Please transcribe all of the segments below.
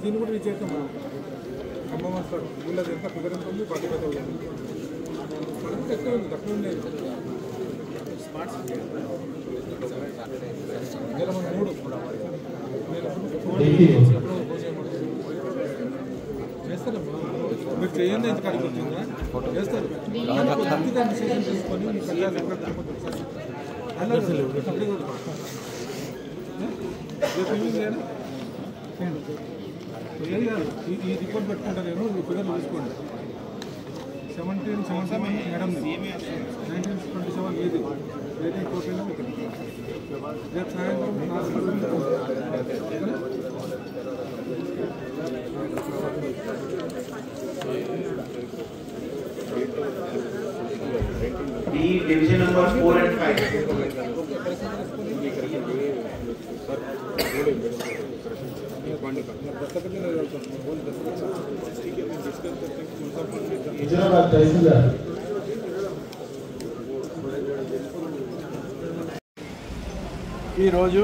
దీన్ని కూడా రీచ్ అవుతాం మనం ఖమ్మం వస్తారు వీళ్ళది ఎంత ఫిగర్ ఎంత ఉంది 45,000 మనకి ఎక్కువ ఉంది తక్కువ ఉండేది స్మార్ట్ సిటీ ఇలా మనం 3 చేస్తారమ్మా మీరు చేయండి ఎంత కాడికి వచ్చిందా చేస్తారు డిసిషన్ తీసుకొని ఈ రిపోర్ట్ పెట్టుకుంటా నేను ఈ ఫిగర్ చూసుకోండి 1777 మేడం 1927 ఏది టోటల్ రేపు సాయంత్రం division number 4 and 5. ఈరోజు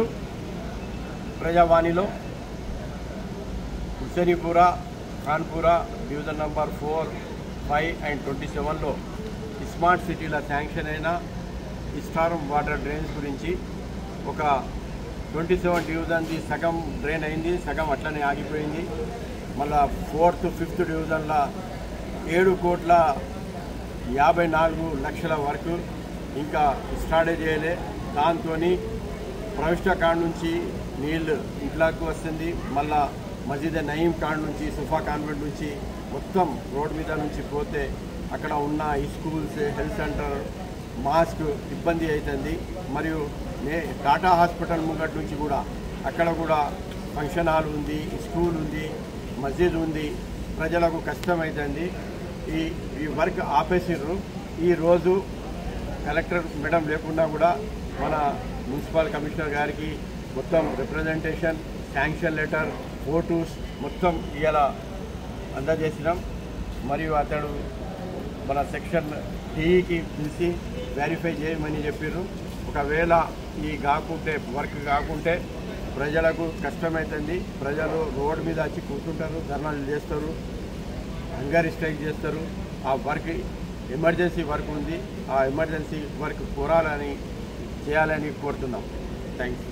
ప్రజావాణిలో Husseinipura Khanpura division number 4, 5 and 27లో స్మార్ట్ సిటీల శాంక్షన్ అయిన ఇస్టారం వాటర్ డ్రైన్స్ గురించి ఒక 27 డివిజన్ది సగం డ్రైన్ అయింది, సగం అట్లనే ఆగిపోయింది. మళ్ళా 4th, 5th డివిజన్ల 7,54,00,000 వరకు ఇంకా స్టార్ట్ చేయలే. దాంతో ప్రవిష్ట కాడ నుంచి నీళ్ళు ఇంట్లోకి వస్తుంది. మళ్ళా మస్జిద్ నయీం కాడ నుంచి సుఫా కాన్వెంట్ నుంచి మొత్తం రోడ్ మీద నుంచి పోతే అక్కడ ఉన్న స్కూల్స్, హెల్త్ సెంటర్, మాస్క్ ఇబ్బంది అవుతుంది. మరియు టాటా హాస్పిటల్ ముంగటి నుంచి కూడా అక్కడ కూడా ఫంక్షన్ హాల్ ఉంది, స్కూల్ ఉంది, మస్జిద్ ఉంది. ప్రజలకు కష్టమవుతుంది. ఈ వర్క్ ఆపేసిర్రు. ఈరోజు కలెక్టర్ మేడం లేకుండా కూడా మన మున్సిపల్ కమిషనర్ గారికి మొత్తం రిప్రజెంటేషన్, శాంక్షన్ లెటర్, ఫోటోస్ మొత్తం ఇవాళ అందజేసినాం. మరియు అతడు మన సెక్షన్ టీకి పిలిచి వెరిఫై చేయమని చెప్పారు. ఒకవేళ వర్క్ కాకుంటే ప్రజలకు కష్టమవుతుంది. ప్రజలు రోడ్డు మీద వచ్చి కూర్చుంటారు, ధర్నాలు చేస్తారు, హంగర్ స్ట్రైక్ చేస్తారు. ఆ వర్క్ ఎమర్జెన్సీ వర్క్ ఉంది. ఆ ఎమర్జెన్సీ వర్క్ చేయాలని కోరుతున్నాం. థ్యాంక్స్.